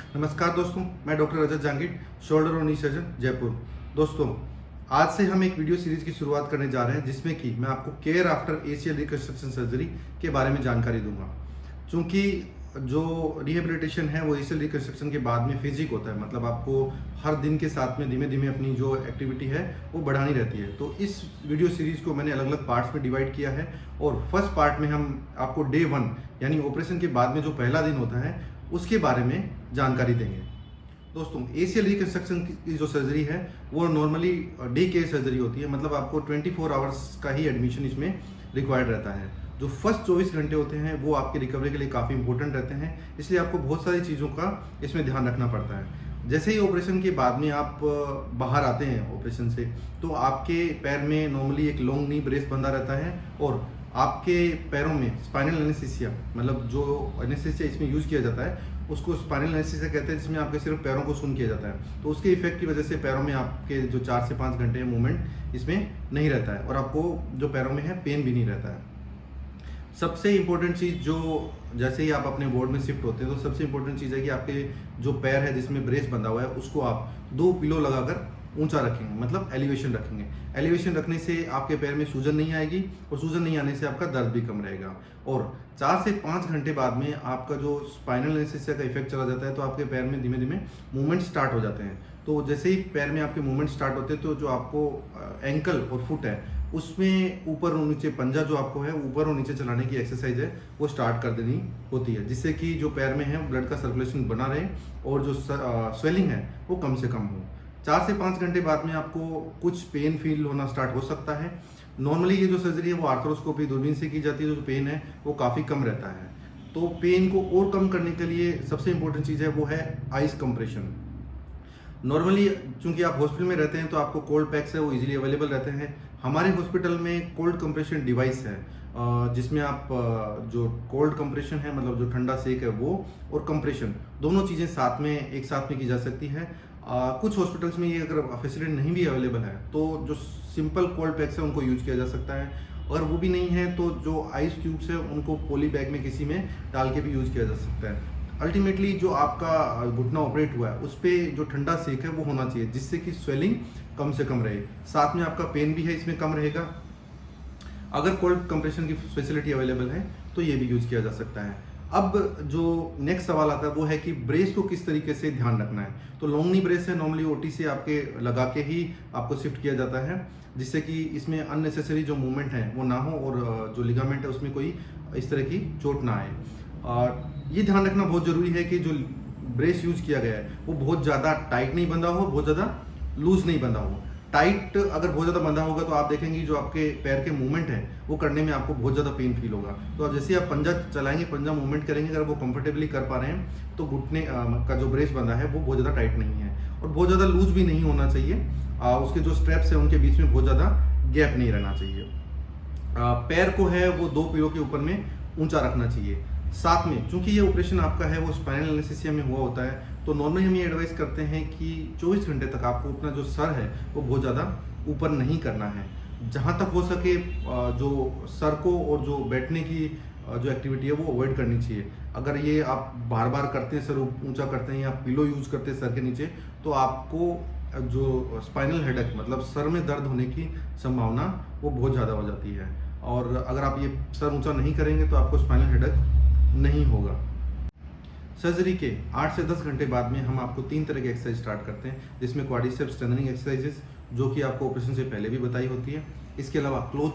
नमस्कार दोस्तों, मैं डॉक्टर रजत जांगिड, शोल्डर और नी सर्जन, जयपुर। दोस्तों, आज से हम एक वीडियो सीरीज की शुरुआत करने जा रहे हैं जिसमें कि मैं आपको care after ACL reconstruction surgery के बारे में जानकारी दूंगा। क्योंकि जो रिहेबिलिटेशन है वो एसीएल रिकंस्ट्रक्शन के बाद में फिजिक होता है, मतलब आपको हर दिन के साथ में धीमे धीमे अपनी जो एक्टिविटी है वो बढ़ानी रहती है। तो इस वीडियो सीरीज को मैंने अलग अलग पार्ट्स में डिवाइड किया है और फर्स्ट पार्ट में हम आपको डे 1 यानी ऑपरेशन के बाद में जो पहला दिन होता है उसके बारे में जानकारी देंगे। दोस्तों, एसीएल रिकंस्ट्रक्शन की जो सर्जरी है वो नॉर्मली डे केयर सर्जरी होती है, मतलब आपको 24 आवर्स का ही एडमिशन इसमें रिक्वायर्ड रहता है। जो फर्स्ट 24 घंटे होते हैं वो आपकी रिकवरी के लिए काफ़ी इंपॉर्टेंट रहते हैं, इसलिए आपको बहुत सारी चीज़ों का इसमें ध्यान रखना पड़ता है। जैसे ही ऑपरेशन के बाद में आप बाहर आते हैं ऑपरेशन से, तो आपके पैर में नॉर्मली एक लॉन्ग नी ब्रेस बंधा रहता है और आपके पैरों में स्पाइनल एनेस्थीसिया, मतलब जो एनेस्थीसिया इसमें यूज़ किया जाता है उसको स्पाइनल एनेस्थीसिया कहते हैं, जिसमें आपके सिर्फ पैरों को सुन किया जाता है। तो उसके इफेक्ट की वजह से पैरों में आपके जो 4 से 5 घंटे मूवमेंट इसमें नहीं रहता है और आपको जो पैरों में है पेन भी नहीं रहता है। सबसे इम्पोर्टेंट चीज़ जो जैसे ही आप अपने वार्ड में शिफ्ट होते हैं तो सबसे इम्पोर्टेंट चीज़ है कि आपके जो पैर है जिसमें ब्रेस बंधा हुआ है उसको आप 2 पिलो लगाकर ऊंचा रखेंगे, मतलब एलिवेशन रखेंगे। एलिवेशन रखने से आपके पैर में सूजन नहीं आएगी और सूजन नहीं आने से आपका दर्द भी कम रहेगा। और 4 से 5 घंटे बाद में आपका जो स्पाइनल एनेस्थीसिया का इफेक्ट चला जाता है तो आपके पैर में धीमे धीमे मूवमेंट स्टार्ट हो जाते हैं। तो जैसे ही पैर में आपके मूवमेंट स्टार्ट होते हैं तो जो आपको एंकल और फुट है उसमें ऊपर और नीचे पंजा जो आपको है ऊपर और नीचे चलाने की एक्सरसाइज है वो स्टार्ट कर देनी होती है, जिससे कि जो पैर में है ब्लड का सर्कुलेशन बना रहे और जो स्वेलिंग है वो कम से कम हो। 4 से 5 घंटे बाद में आपको कुछ पेन फील होना स्टार्ट हो सकता है। नॉर्मली ये जो सर्जरी है वो आर्थ्रोस्कोपी दूरबीन से की जाती है, जो पेन है वो काफ़ी कम रहता है। तो पेन को और कम करने के लिए सबसे इंपॉर्टेंट चीज़ है वो है आइस कंप्रेशन। नॉर्मली चूंकि आप हॉस्पिटल में रहते हैं तो आपको कोल्ड पैक्स है वो इजीली अवेलेबल रहते हैं। हमारे हॉस्पिटल में कोल्ड कंप्रेशन डिवाइस है, जिसमें आप जो कोल्ड कंप्रेशन है मतलब जो ठंडा सेक है वो और कंप्रेशन दोनों चीज़ें साथ में एक साथ में की जा सकती है। कुछ हॉस्पिटल्स में ये अगर फैसिलिटी नहीं भी अवेलेबल है तो जो सिंपल कोल्ड पैक्स है उनको यूज किया जा सकता है। अगर वो भी नहीं है तो जो आइस क्यूब्स है उनको पॉली बैग में किसी में डाल के भी यूज किया जा सकता है। अल्टीमेटली जो आपका घुटना ऑपरेट हुआ है उस पर जो ठंडा सेक है वो होना चाहिए, जिससे कि स्वेलिंग कम से कम रहे, साथ में आपका पेन भी है इसमें कम रहेगा। अगर कोल्ड कंप्रेशन की फैसिलिटी अवेलेबल है तो ये भी यूज किया जा सकता है। अब जो नेक्स्ट सवाल आता है वो है कि ब्रेस को किस तरीके से ध्यान रखना है। तो लॉन्ग नी ब्रेस है नॉर्मली ओटी से आपके लगा के ही आपको शिफ्ट किया जाता है, जिससे कि इसमें अननेसेसरी जो मूवमेंट है वो ना हो और जो लिगामेंट है उसमें कोई इस तरह की चोट ना आए। और ये ध्यान रखना बहुत जरूरी है कि जो ब्रेस यूज किया गया है वो बहुत ज़्यादा टाइट नहीं बंधा हो, बहुत ज़्यादा लूज नहीं बंधा हो। टाइट अगर बहुत ज़्यादा बंधा होगा तो आप देखेंगे जो आपके पैर के मूवमेंट है वो करने में आपको बहुत ज़्यादा पेन फील होगा। तो आप जैसे आप पंजा चलाएंगे, पंजा मूवमेंट करेंगे, अगर वो कंफर्टेबली कर पा रहे हैं तो घुटने का जो ब्रेस बंधा है वो बहुत ज़्यादा टाइट नहीं है और बहुत ज़्यादा लूज भी नहीं होना चाहिए। उसके जो स्ट्रैप्स है उनके बीच में बहुत ज़्यादा गैप नहीं रहना चाहिए। पैर को है वो 2 पिलो के ऊपर में ऊंचा रखना चाहिए। साथ में चूंकि ये ऑपरेशन आपका है वो स्पाइनल एनेस्थीसिया में हुआ होता है तो नॉर्मली हम ये एडवाइस करते हैं कि 24 घंटे तक आपको अपना जो सर है वो बहुत ज़्यादा ऊपर नहीं करना है। जहाँ तक हो सके जो सर को और जो बैठने की जो एक्टिविटी है वो अवॉइड करनी चाहिए। अगर ये आप बार बार करते हैं, सर ऊंचा करते हैं या पिलो यूज करते हैं सर के नीचे, तो आपको जो स्पाइनल हेडेक मतलब सर में दर्द होने की संभावना वो बहुत ज़्यादा हो जाती है। और अगर आप ये सर ऊंचा नहीं करेंगे तो आपको स्पाइनल हेडेक नहीं होगा। सर्जरी के 8 से 10 घंटे बाद में हम आपको 3 तरह की एक्सरसाइज स्टार्ट करते हैं, जिसमें क्वाड्रिसेप्स स्ट्रेंथनिंग एक्सरसाइजेस जो कि आपको ऑपरेशन से पहले भी बताई होती है। इसके अलावा क्लोज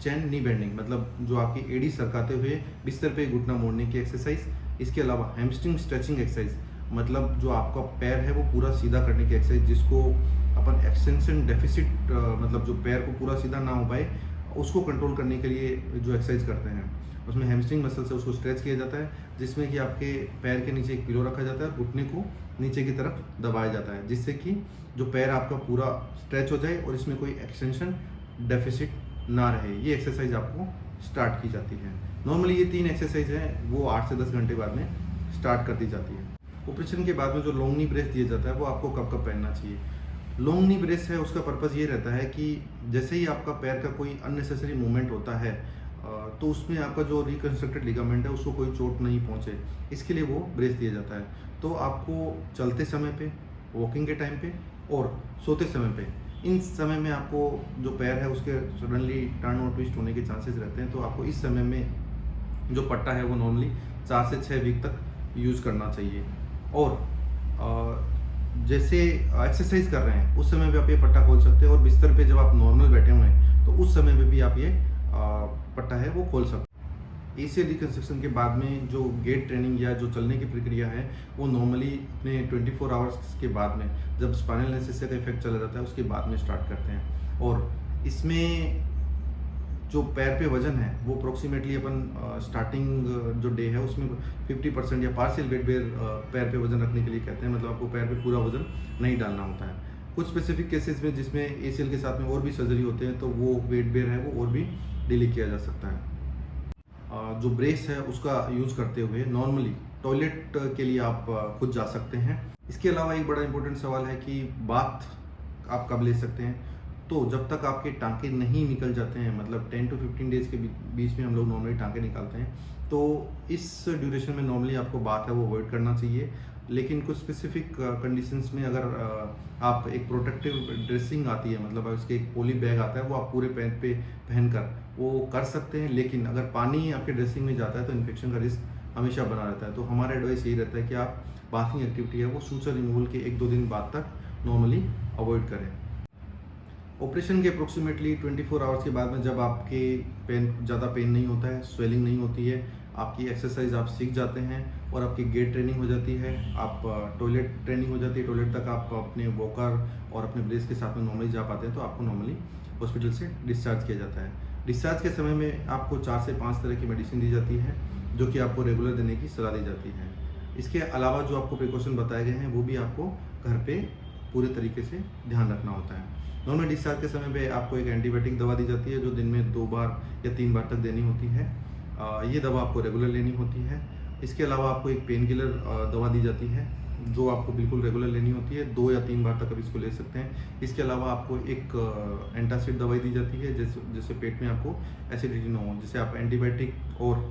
चेन नी बेंडिंग मतलब जो आपकी एडी सरकाते हुए बिस्तर पे घुटना मोड़ने की एक्सरसाइज। इसके अलावा हैमस्ट्रिंग स्ट्रेचिंग एक्सरसाइज मतलब जो आपका पैर है वो पूरा सीधा करने की एक्सरसाइज, जिसको अपन एक्सटेंशन डेफिसिट मतलब जो पैर को पूरा सीधा ना हो पाए उसको कंट्रोल करने के लिए जो एक्सरसाइज करते हैं उसमें हैमस्ट्रिंग मसल से उसको स्ट्रेच किया जाता है, जिसमें कि आपके पैर के नीचे एक पिलो रखा जाता है, घुटने को नीचे की तरफ दबाया जाता है, जिससे कि जो पैर आपका पूरा स्ट्रेच हो जाए और इसमें कोई एक्सटेंशन डेफिसिट ना रहे। ये एक्सरसाइज आपको स्टार्ट की जाती है। नॉर्मली ये 3 एक्सरसाइज है वो 8 से 10 घंटे बाद में स्टार्ट कर दी जाती है। ऑपरेशन के बाद में जो लॉन्ग नी ब्रेस दिया जाता है वो आपको कब कब पहनना चाहिए। लॉन्ग नी ब्रेस है उसका पर्पज़ ये रहता है कि जैसे ही आपका पैर का कोई अननेसेसरी मूवमेंट होता है तो उसमें आपका जो रिकंस्ट्रक्टेड लिगामेंट है उसको कोई चोट नहीं पहुंचे, इसके लिए वो ब्रेस दिया जाता है। तो आपको चलते समय पे, वॉकिंग के टाइम पे और सोते समय पे, इन समय में आपको जो पैर है उसके सडनली टर्न और ट्विस्ट होने के चांसेस रहते हैं। तो आपको इस समय में जो पट्टा है वो नॉर्मली 4 से 6 वीक तक यूज़ करना चाहिए। और जैसे एक्सरसाइज कर रहे हैं उस समय भी आप ये पट्टा खोल सकते हैं, और बिस्तर पे जब आप नॉर्मल बैठे हुए हैं तो उस समय में भी आप ये पट्टा है वो खोल सकते हैं। एसीएल रिकंस्ट्रक्शन के बाद में जो गेट ट्रेनिंग या जो चलने की प्रक्रिया है वो नॉर्मली अपने 24 आवर्स के बाद में, जब स्पाइनल एनेस्थीसिया का इफेक्ट चला जाता है उसके बाद में स्टार्ट करते हैं। और इसमें जो पैर पे वजन है वो अप्रोक्सीमेटली अपन स्टार्टिंग जो डे है उसमें 50% या पार्शियल वेट बेयर पैर पे वजन रखने के लिए कहते हैं। मतलब आपको पैर पे पूरा वजन नहीं डालना होता है। कुछ स्पेसिफिक केसेस में जिसमें एसीएल के साथ में और भी सर्जरी होते हैं तो वो वेट बेयर है वो और भी डिले किया जा सकता है। जो ब्रेस है उसका यूज़ करते हुए नॉर्मली टॉयलेट के लिए आप खुद जा सकते हैं। इसके अलावा एक बड़ा इंपॉर्टेंट सवाल है कि बाथ आप कब ले सकते हैं। तो जब तक आपके टाँके नहीं निकल जाते हैं, मतलब 10 to 15 डेज़ के बीच में हम लोग नॉर्मली टाँके निकालते हैं, तो इस ड्यूरेशन में नॉर्मली आपको बात है वो अवॉइड करना चाहिए। लेकिन कुछ स्पेसिफिक कंडीशंस में अगर आप एक प्रोटेक्टिव ड्रेसिंग आती है, मतलब उसके एक पॉली बैग आता है वो आप पूरे पैर पे पहनकर वो कर सकते हैं। लेकिन अगर पानी आपके ड्रेसिंग में जाता है तो इन्फेक्शन का रिस्क हमेशा बना रहता है। तो हमारा एडवाइस यही रहता है कि आप बाथिंग एक्टिविटी है वो सूचर रिमूवल के 1-2 दिन बाद तक नॉर्मली अवॉइड करें। ऑपरेशन के अप्रोक्सीमेटली 24 आवर्स के बाद में जब आपके ज़्यादा पेन नहीं होता है, स्वेलिंग नहीं होती है, आपकी एक्सरसाइज आप सीख जाते हैं और आपकी गेट ट्रेनिंग हो जाती है, आप टॉयलेट ट्रेनिंग हो जाती है, टॉयलेट तक आप अपने वॉकर और अपने ब्रेस के साथ में नॉर्मली जा पाते हैं, तो आपको नॉर्मली हॉस्पिटल से डिस्चार्ज किया जाता है। डिस्चार्ज के समय में आपको 4 से 5 तरह की मेडिसिन दी जाती है जो कि आपको रेगुलर देने की सलाह दी जाती है। इसके अलावा जो आपको प्रिकॉशन बताए गए हैं वो भी आपको घर पे पूरे तरीके से ध्यान रखना होता है। नॉर्मल डिस्चार्ज के समय पे आपको एक एंटीबायोटिक दवा दी जाती है जो दिन में 2 बार या 3 बार तक देनी होती है। ये दवा आपको रेगुलर लेनी होती है। इसके अलावा आपको एक पेन किलर दवा दी जाती है जो आपको बिल्कुल रेगुलर लेनी होती है, 2 या 3 बार तक आप इसको ले सकते हैं। इसके अलावा आपको एक एंटासिड दवाई दी जाती है जिससे पेट में आपको एसिडिटी ना हो, जिससे आप एंटीबायोटिक और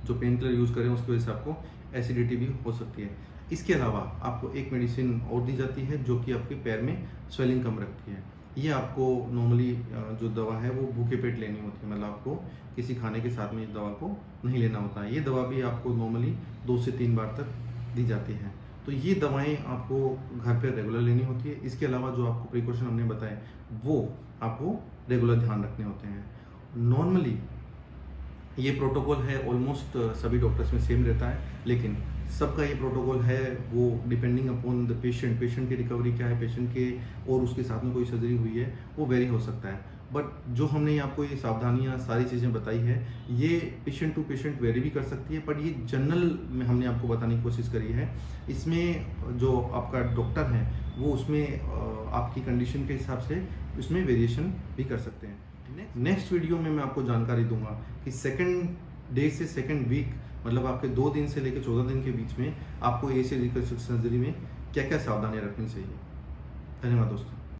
जो पेन किलर यूज़ करें उसकी वजह से आपको एसिडिटी भी हो सकती है। इसके अलावा आपको एक मेडिसिन और दी जाती है जो कि आपके पैर में स्वेलिंग कम रखती है। ये आपको नॉर्मली जो दवा है वो भूखे पेट लेनी होती है, मतलब आपको किसी खाने के साथ में इस दवा को नहीं लेना होता है। ये दवा भी आपको नॉर्मली 2 से 3 बार तक दी जाती है। तो ये दवाएं आपको घर पे रेगुलर लेनी होती है। इसके अलावा जो आपको प्रिकॉशन हमने बताए वो आपको रेगुलर ध्यान रखने होते हैं। नॉर्मली ये प्रोटोकॉल है ऑलमोस्ट सभी डॉक्टर्स में सेम रहता है, लेकिन सबका ये प्रोटोकॉल है वो डिपेंडिंग अपॉन द पेशेंट की रिकवरी क्या है, पेशेंट के और उसके साथ में कोई सर्जरी हुई है वो वेरी हो सकता है। बट जो हमने आपको ये सावधानियाँ सारी चीज़ें बताई है ये पेशेंट टू पेशेंट वेरी भी कर सकती है, बट ये जनरल में हमने आपको बताने की कोशिश करी है। इसमें जो आपका डॉक्टर है वो उसमें आपकी कंडीशन के हिसाब से उसमें वेरिएशन भी कर सकते हैं। नेक्स्ट वीडियो में मैं आपको जानकारी दूंगा कि सेकंड डे से सेकंड वीक, मतलब आपके 2 दिन से लेकर 14 दिन के बीच में आपको एसीएल रिकंस्ट्रक्शन सर्जरी में क्या क्या सावधानियां रखनी चाहिए। धन्यवाद दोस्तों।